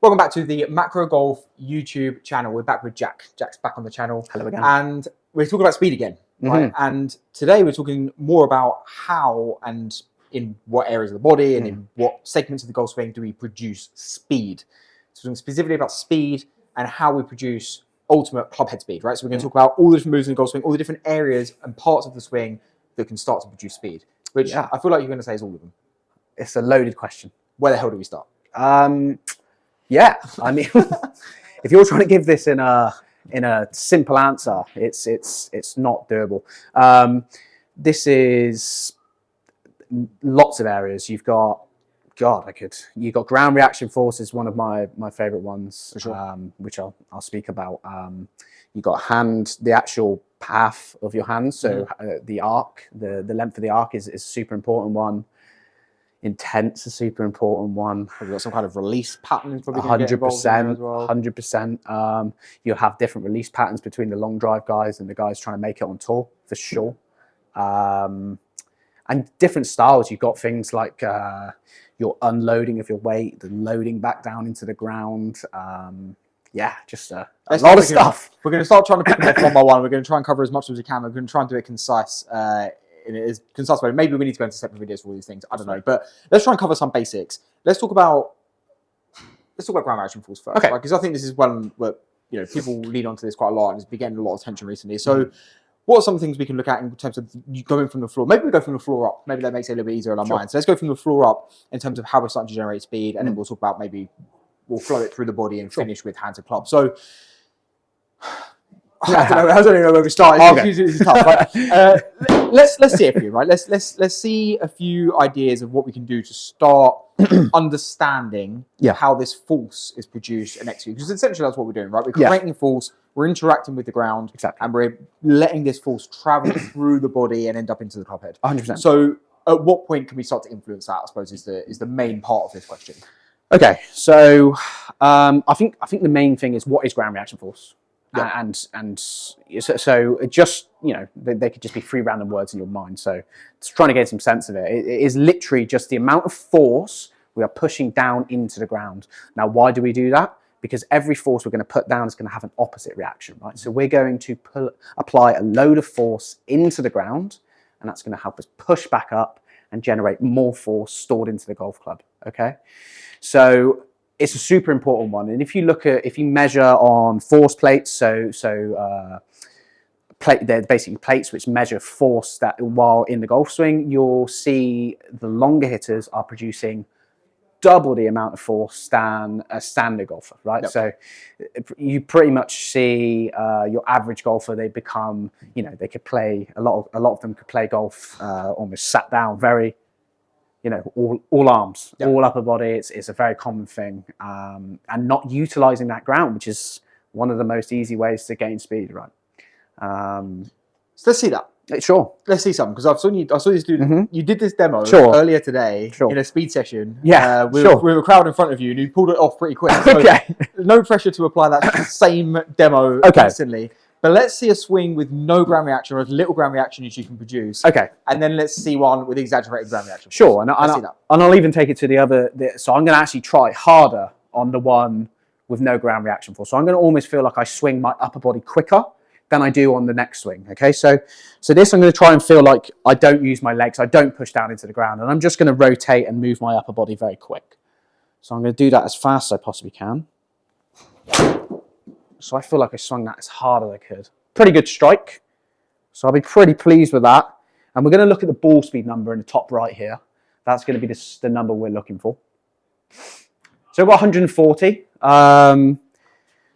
Welcome back to the Macro Golf YouTube channel. We're back with Jack. Jack's back on the channel. Hello again. And we're talking about speed again, right? And today we're talking more about how and in what areas of the body and in what segments of the golf swing do we produce speed. So we're talking specifically about speed and how we produce ultimate clubhead speed, right? So we're going to talk about all the different moves in the golf swing, all the different areas and parts of the swing that can start to produce speed, which I feel like you're going to say is all of them. It's a loaded question. Where the hell do we start? Yeah, I mean, if you're trying to give this in a simple answer, it's not doable. This is lots of areas. You've got you've got ground reaction force is one of my favorite ones, for sure. Which I'll speak about. You've got the actual path of your hand. So the arc, the length of the arc is a super important one. Intent's a super important one. Have you got some kind of release pattern? 100%, 100%. You'll have different release patterns between the long drive guys and the guys trying to make it on tour, for sure. And different styles. You've got things like your unloading of your weight, the loading back down into the ground. Yeah, just a lot of stuff. We're going to start trying to pick them off one by one. We're going to try and cover as much as we can. We're going to try and do it concise. In a concise way. Maybe we need to go into separate videos for all these things. I don't know, but let's try and cover some basics. Let's talk about ground reaction force first, okay? Because I think this is one where people lead onto this quite a lot, and it's been getting a lot of attention recently. So, what are some things we can look at in terms of going from the floor? Maybe we go from the floor up. Maybe that makes it a little bit easier in our minds. So let's go from the floor up in terms of how we're starting to generate speed, and then we'll talk about maybe we'll flow it through the body and finish with hands and clubs. So. I don't even know where we start. It's tough, right? Let's see a few, right? Let's see a few ideas of what we can do to start understanding how this force is produced and executed. Because essentially that's what we're doing, right? We're creating force, we're interacting with the ground, and we're letting this force travel through the body and end up into the clubhead. 100%. So, at what point can we start to influence that? I suppose is the main part of this question. Okay, so I think the main thing is what is ground reaction force. And so it just, they could just be three random words in your mind. So just trying to get some sense of it. It is literally just the amount of force we are pushing down into the ground. Now, why do we do that? Because every force we're going to put down is going to have an opposite reaction, right? So we're going to apply a load of force into the ground, and that's going to help us push back up and generate more force stored into the golf club, okay? So it's a super important one, and if you measure on force plates, they're basically plates which measure force that while in the golf swing, you'll see the longer hitters are producing double the amount of force than a standard golfer, right? Yep. So you pretty much see your average golfer, they become, they could play a lot of them could play golf almost sat down, very. All arms, all upper body. It's a very common thing, and not utilizing that ground, which is one of the most easy ways to gain speed, right? So let's see that. Sure. Let's see something, because I saw you do. You did this demo earlier today in a speed session. With a crowd in front of you, and you pulled it off pretty quick. So no pressure to apply that same demo instantly. But let's see a swing with no ground reaction or as little ground reaction as you can produce. Okay. And then let's see one with exaggerated ground reaction. Sure. And I'll even take it to the other. So I'm going to actually try harder on the one with no ground reaction force. So I'm going to almost feel like I swing my upper body quicker than I do on the next swing. Okay. So this I'm going to try and feel like I don't use my legs. I don't push down into the ground. And I'm just going to rotate and move my upper body very quick. So I'm going to do that as fast as I possibly can. So I feel like I swung that as hard as I could. Pretty good strike. So I'll be pretty pleased with that. And we're going to look at the ball speed number in the top right here. That's going to be the number we're looking for. So I've got 140.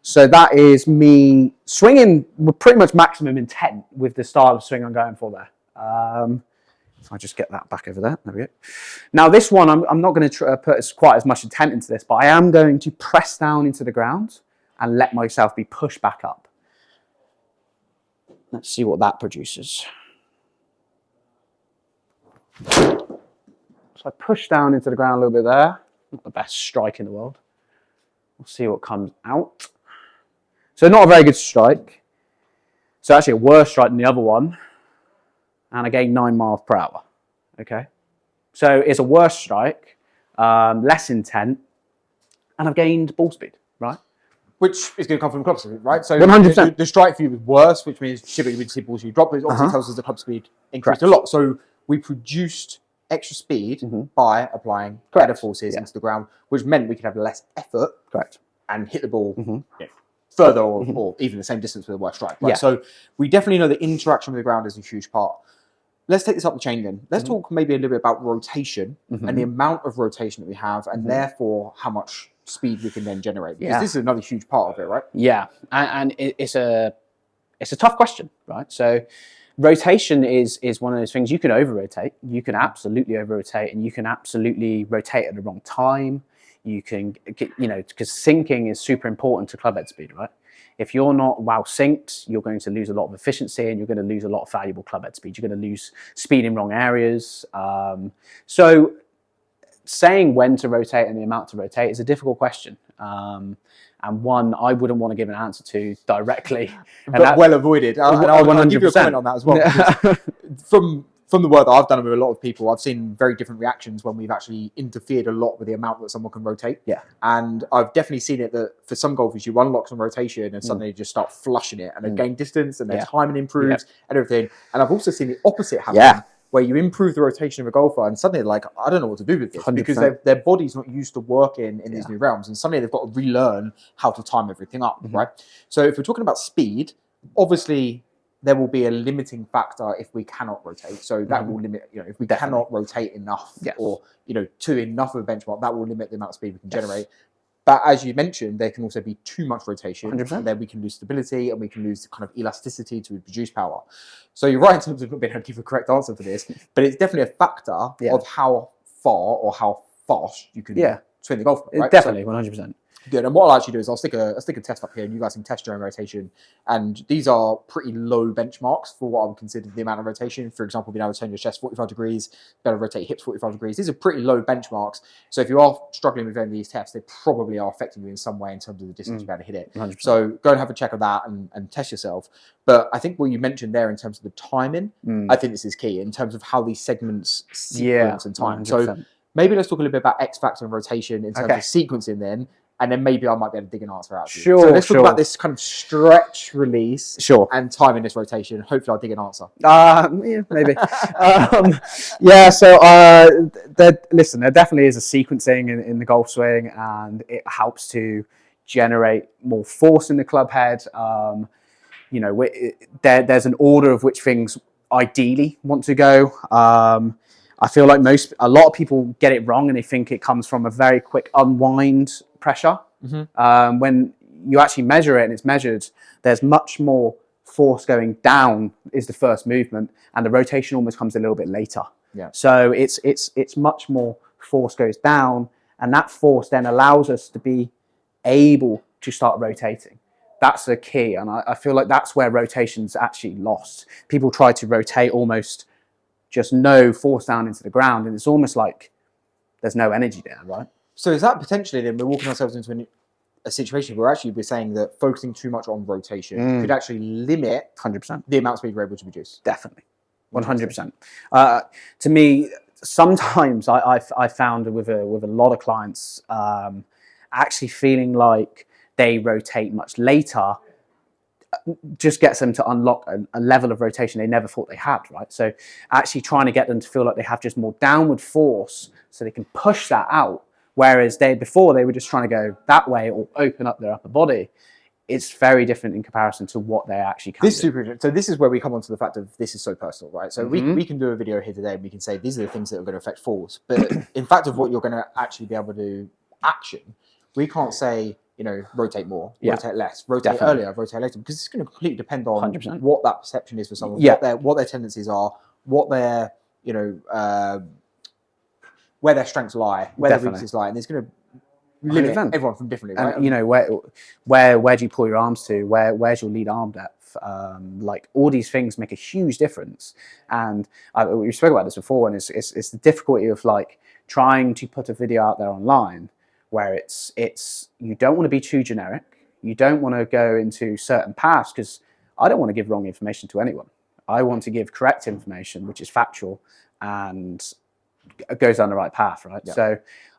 So that is me swinging with pretty much maximum intent with the style of swing I'm going for there. If I just get that back over there. There we go. Now this one, I'm not going to put quite as much intent into this, but I am going to press down into the ground and let myself be pushed back up. Let's see what that produces. So I push down into the ground a little bit there. Not the best strike in the world. We'll see what comes out. So not a very good strike. So actually a worse strike than the other one. And I gained 9 miles per hour. Okay. So it's a worse strike, less intent, and I've gained ball speed, right? Which is going to come from club speed, right? So 100%. the strike for you was worse, which means typically we'd see balls you drop, but it obviously tells us the club speed increased a lot. So we produced extra speed by applying better forces into the ground, which meant we could have less effort and hit the ball further or even the same distance with a worse strike. Right? So we definitely know that interaction with the ground is a huge part. Let's take this up the chain then. Let's talk maybe a little bit about rotation and the amount of rotation that we have, and therefore how much speed we can then generate. Because this is another huge part of it, right? Yeah, and it's a tough question, right? So rotation is one of those things. You can over rotate. You can absolutely over rotate, and you can absolutely rotate at the wrong time. You can get, because syncing is super important to club head speed, right? If you're not well synced, you're going to lose a lot of efficiency and you're going to lose a lot of valuable club head speed. You're going to lose speed in wrong areas. So saying when to rotate and the amount to rotate is a difficult question. And one I wouldn't want to give an answer to directly. But well avoided. I'll give you a comment on that as well. From the work that I've done with a lot of people, I've seen very different reactions when we've actually interfered a lot with the amount that someone can rotate. Yeah. And I've definitely seen it that for some golfers, you unlock some rotation and suddenly you just start flushing it and they gain distance and their timing improves and everything. And I've also seen the opposite happen. Where you improve the rotation of a golfer and suddenly they're like, I don't know what to do with this 100%. because their body's not used to working in these new realms. And suddenly they've got to relearn how to time everything up, right? So if we're talking about speed, obviously there will be a limiting factor if we cannot rotate. So that will limit, if we cannot rotate enough or, to enough of a benchmark, that will limit the amount of speed we can generate. But as you mentioned, there can also be too much rotation. 100%. And then we can lose stability and we can lose the kind of elasticity to produce power. So you're right in terms of not being able to give a correct answer for this, but it's definitely a factor of how far or how fast you can swing the golf. Right? Definitely, 100%. Good. And what I'll actually do is I'll stick a test up here and you guys can test your own rotation. And these are pretty low benchmarks for what I would consider the amount of rotation. For example, being able to turn your chest 45 degrees, be able to rotate hips 45 degrees. These are pretty low benchmarks. So if you are struggling with any of these tests, they probably are affecting you in some way in terms of the distance you're able to hit it. 100%. So go and have a check of that and test yourself. But I think what you mentioned there in terms of the timing, I think this is key in terms of how these segments sequence and time. 100%. So maybe let's talk a little bit about X factor and rotation in terms of sequencing then. And then maybe I might be able to dig an answer out. Sure. So let's talk about this kind of stretch release and time in this rotation. Hopefully I'll dig an answer. Yeah, maybe. Listen, there definitely is a sequencing in the golf swing and it helps to generate more force in the club head. There's an order of which things ideally want to go. I feel like a lot of people get it wrong and they think it comes from a very quick unwind pressure. When you actually measure it and it's measured, there's much more force going down is the first movement and the rotation almost comes a little bit later. So it's much more force goes down and that force then allows us to be able to start rotating. That's the key. And I feel like that's where rotation's actually lost. People try to rotate almost just no force down into the ground and it's almost like there's no energy there, right? So is that potentially then we're walking ourselves into a situation where actually we're saying that focusing too much on rotation could actually limit 100% the amount of speed we're able to produce? Definitely. 100%. To me, sometimes I found with a lot of clients actually feeling like they rotate much later just gets them to unlock a level of rotation they never thought they had, right? So actually trying to get them to feel like they have just more downward force so they can push that out. Whereas before they were just trying to go that way or open up their upper body. It's very different in comparison to what they actually can do. Super interesting. So this is where we come on to the fact of this is so personal, right? So we can do a video here today and we can say these are the things that are going to affect force. But in fact of what you're going to actually be able to action, we can't say, rotate more, rotate less, rotate earlier, rotate later, because it's going to completely depend on 100%. what that perception is for someone, what their tendencies are, what their, where their strengths lie, where their weaknesses lie, and it's going to limit everyone from differently, right? And, where do you pull your arms to? Where's your lead arm depth? Like all these things make a huge difference. And we spoke about this before, and it's the difficulty of like trying to put a video out there online where it's you don't want to be too generic. You don't want to go into certain paths because I don't want to give wrong information to anyone. I want to give correct information, which is factual and goes down the right path, right? So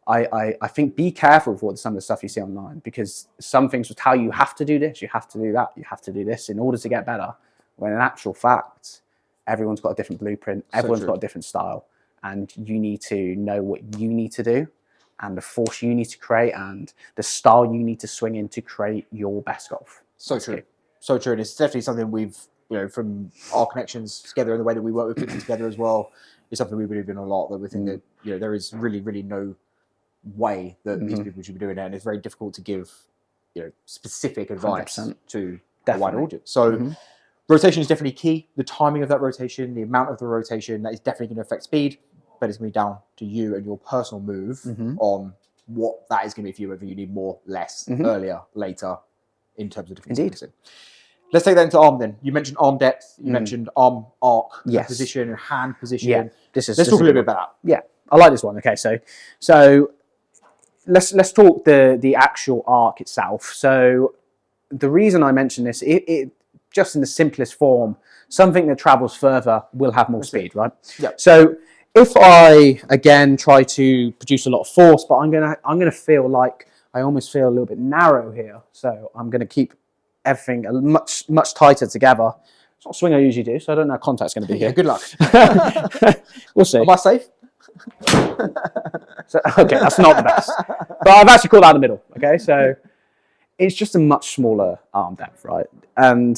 I think be careful with some of the stuff you see online, because some things will tell you have to do this, you have to do that, you have to do this in order to get better. When in actual fact, everyone's got a different blueprint, everyone's got a different style, and you need to know what you need to do and the force you need to create and the style you need to swing in to create your best golf. So true. So true. And it's definitely something we've, from our connections together and the way that we work with people together as well, is something we believe in a lot, that we think that, there is really, really no way that these people should be doing it. And it's very difficult to give, specific advice 100%. to a wider audience. So rotation is definitely key. The timing of that rotation, the amount of the rotation, that is definitely going to affect speed, but it's going to be down to you and your personal move on what that is going to be for you, whether you need more, less, earlier, later, in terms of different sequencing. Let's take that into arm then. You mentioned arm depth, you mentioned arm arc position and hand position. Yeah, let's talk a little bit about that. Yeah, I like this one. Okay, so let's talk the actual arc itself. So the reason I mention this, it just in the simplest form, something that travels further will have more speed, right? Yeah. So if I again try to produce a lot of force, but I'm gonna feel like I almost feel a little bit narrow here. So I'm gonna keep everything much tighter together. It's not a swing I usually do, so I don't know how contact's going to be here. Good luck. We'll see. Am I safe? So, okay, that's not the best. But I've actually called out the middle. Okay, so it's just a much smaller arm depth, right? And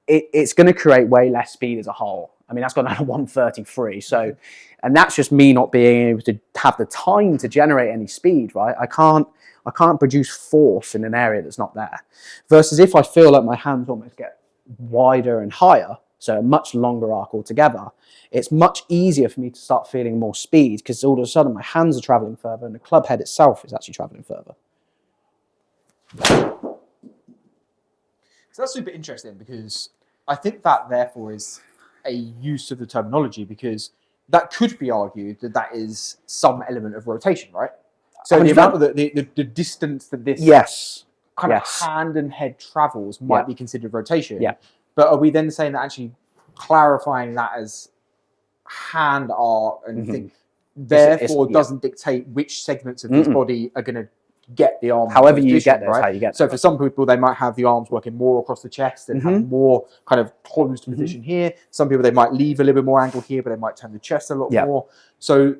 it's going to create way less speed as a whole. I mean, that's gone down to 133. So, and that's just me not being able to have the time to generate any speed, right? I can't produce force in an area that's not there. Versus if I feel like my hands almost get wider and higher, so a much longer arc altogether, it's much easier for me to start feeling more speed, because all of a sudden my hands are traveling further and the club head itself is actually traveling further. So that's super interesting, because I think that therefore is a use of the terminology, because that could be argued that that is some element of rotation, right? So the amount of the distance that this kind of hand and head travels might be considered rotation. Yeah. But are we then saying that actually clarifying that as hand arc and thing, therefore doesn't dictate which segments of this body are going to get the arm? However you get there, right? How you get so for some people, they might have the arms working more across the chest and have more kind of closed position here. Some people, they might leave a little bit more angle here, but they might turn the chest a lot more. So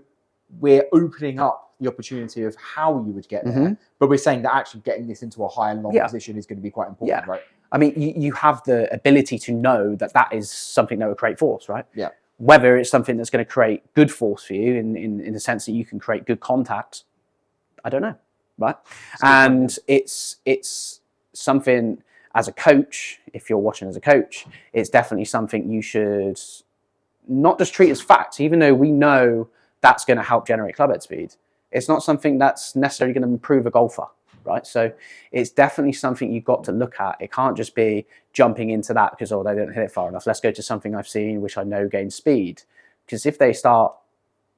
we're opening up the opportunity of how you would get there, but we're saying that actually getting this into a higher long position is going to be quite important, right? I mean, you have the ability to know that that is something that will create force, right? Yeah. Whether it's something that's going to create good force for you in the sense that you can create good contact, I don't know, right? And it's something as a coach, if you're watching as a coach, it's definitely something you should not just treat as fact, even though we know that's going to help generate club head speed. It's not something that's necessarily going to improve a golfer, right? So it's definitely something you've got to look at. It can't just be jumping into that because, oh, they don't hit it far enough. Let's go to something I've seen which I know gains speed. Because if they start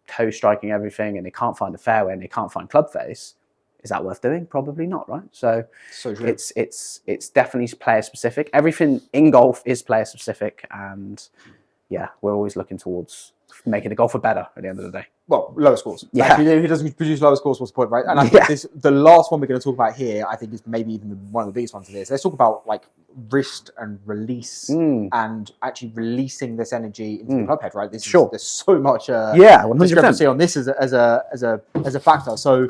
toe striking everything and they can't find the fairway and they can't find club face, is that worth doing? Probably not, right? So it's definitely player specific. Everything in golf is player specific, and yeah, we're always looking towards making the golfer better at the end of the day. Well, lower scores. Yeah. Like, if he doesn't produce lower scores, what's the point, right? And I think the last one we're going to talk about here, I think, is maybe even one of the biggest ones of this. Let's talk about like wrist and release and actually releasing this energy into the club head, right? There's so much 100% discrepancy on this as a factor. So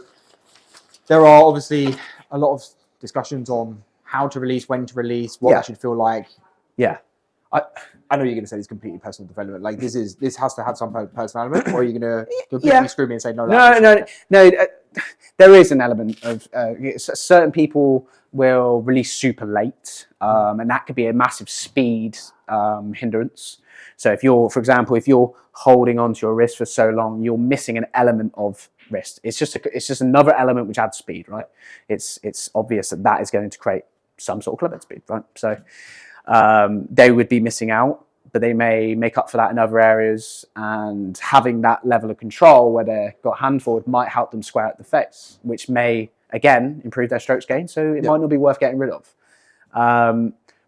there are obviously a lot of discussions on how to release, when to release, what it should feel like. Yeah. I know you're going to say it's completely personal development. Like this has to have some personal element, or are you going to completely screw me and say no? No. There is an element of certain people will release super late, and that could be a massive speed hindrance. So if you're, for example, if you're holding onto your wrist for so long, you're missing an element of wrist. It's just another element which adds speed, right? It's obvious that is going to create some sort of club head speed, right? So they would be missing out, but they may make up for that in other areas, and having that level of control where they've got hand forward might help them square out the face, which may, again, improve their strokes gain, so it might not be worth getting rid of.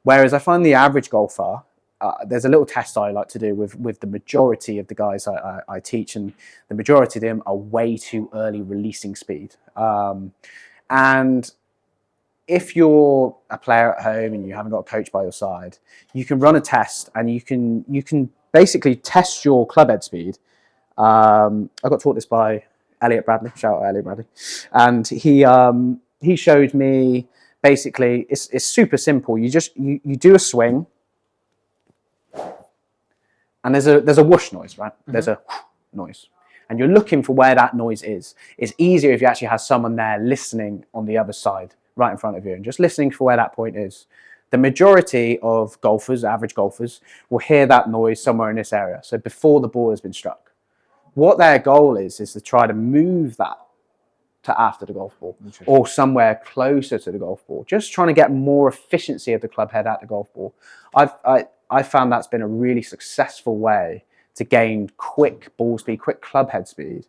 Whereas I find the average golfer, there's a little test I like to do with the majority of the guys I teach, and the majority of them are way too early releasing speed. And if you're a player at home and you haven't got a coach by your side, you can run a test, and you can basically test your clubhead speed. I got taught this by Elliot Bradley. Shout out Elliot Bradley, and he showed me. Basically, it's super simple. You do a swing, and there's a whoosh noise, right? Mm-hmm. There's a noise, and you're looking for where that noise is. It's easier if you actually have someone there listening on the other side, right in front of you, and just listening for where that point is. The majority of golfers, average golfers, will hear that noise somewhere in this area, so before the ball has been struck. What their goal is to try to move that to after the golf ball or somewhere closer to the golf ball, just trying to get more efficiency of the club head at the golf ball. I've found that's been a really successful way to gain quick ball speed, quick club head speed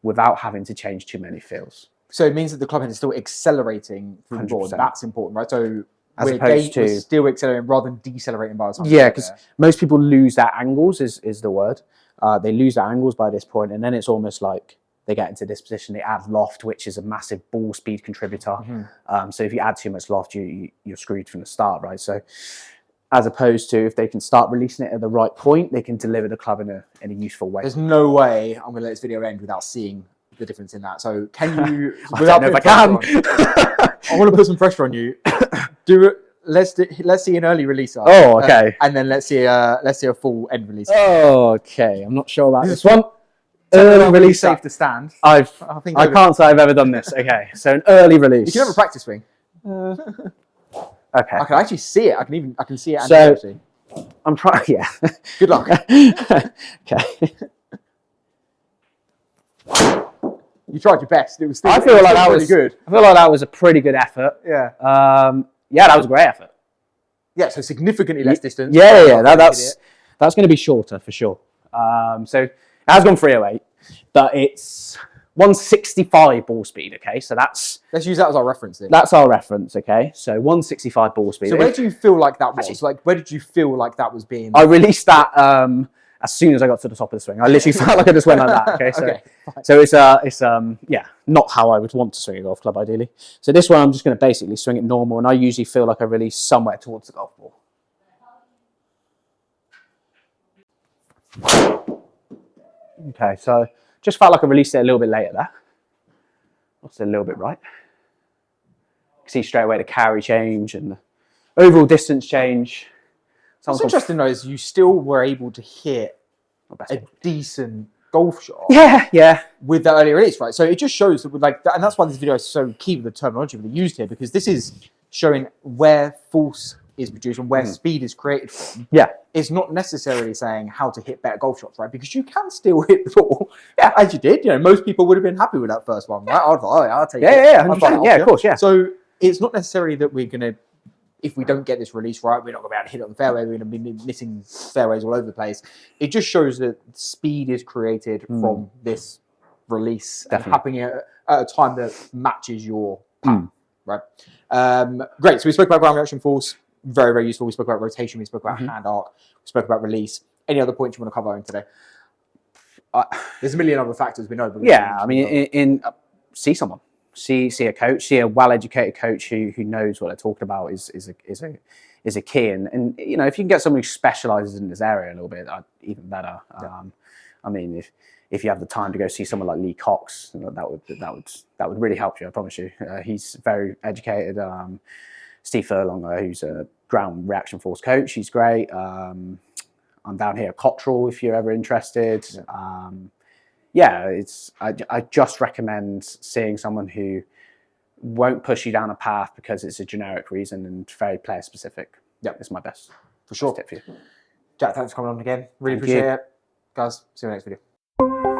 without having to change too many feels. So it means that the club head is still accelerating through the ball. That's important, right? So we're still accelerating rather than decelerating by the time. Yeah, because most people lose their angles is the word. They lose their angles by this point, and then it's almost like they get into this position. They add loft, which is a massive ball speed contributor. Mm-hmm. So if you add too much loft, you're screwed from the start, right? So as opposed to if they can start releasing it at the right point, they can deliver the club in a useful way. There's no way I'm going to let this video end without seeing the difference in that. So can you? I don't know if I can. I want to put some pressure on you. Let's see an early release. Oh, okay. And then let's see a full end release. Oh, okay. I'm not sure about this one. Early release. Safe to stand. I can't say I've ever done this. Okay, so an early release. You can have a practice swing. Okay. I can actually see it. I can see it. So I'm trying. Yeah. Good luck. Okay. You tried your best. It was. I feel like that was good. I feel like that was a pretty good effort. Yeah. Yeah, that was a great effort. Yeah. So significantly less distance. Yeah. That's going to be shorter for sure. So it has gone 308, but it's 165 ball speed. Okay, so let's use that as our reference. Then. That's our reference. Okay, so 165 ball speed. So where do you feel like that was? Like where did you feel like that was being? I released that as soon as I got to the top of the swing. I literally felt like I just went like that. Okay, so it's not how I would want to swing a golf club ideally. So this one I'm just going to basically swing it normal, and I usually feel like I release somewhere towards the golf ball. Okay, so just felt like I released it a little bit later there. That's a little bit right. You can see straight away the carry change and the overall distance change. What's interesting though is you still were able to hit a decent golf shot. Yeah. With the early release, right? So it just shows that, and that's why this video is so key with the terminology we used here, because this is showing where force is produced and where speed is created from. Yeah. It's not necessarily saying how to hit better golf shots, right? Because you can still hit the ball, as you did. You know, most people would have been happy with that first one, right? I'll take it. Yeah, 100%. Yeah, of course, yeah. So it's not necessarily that we're going to, if we don't get this release right, we're not going to be able to hit it on the fairway. We're going to be missing fairways all over the place. It just shows that speed is created from this release and happening at a time that matches your path, right? Great. So we spoke about ground reaction force. Very, very useful. We spoke about rotation. We spoke about hand arc. We spoke about release. Any other points you want to cover in today? There's a million other factors we know. But I mean, see someone, see a coach, see a well-educated coach who knows what they're talking about is a key. And you know, if you can get someone who specialises in this area a little bit, even better. I mean, if you have the time to go see someone like Lee Cox, that would really help you. I promise you. He's very educated. Steve Furlong, who's a ground reaction force coach, he's great. I'm down here at Cottrell if you're ever interested. I just recommend seeing someone who won't push you down a path because it's a generic reason and very player specific. Yeah, it's my best for sure tip for you. Jack, thanks for coming on again. Really appreciate it, guys. See you in the next video.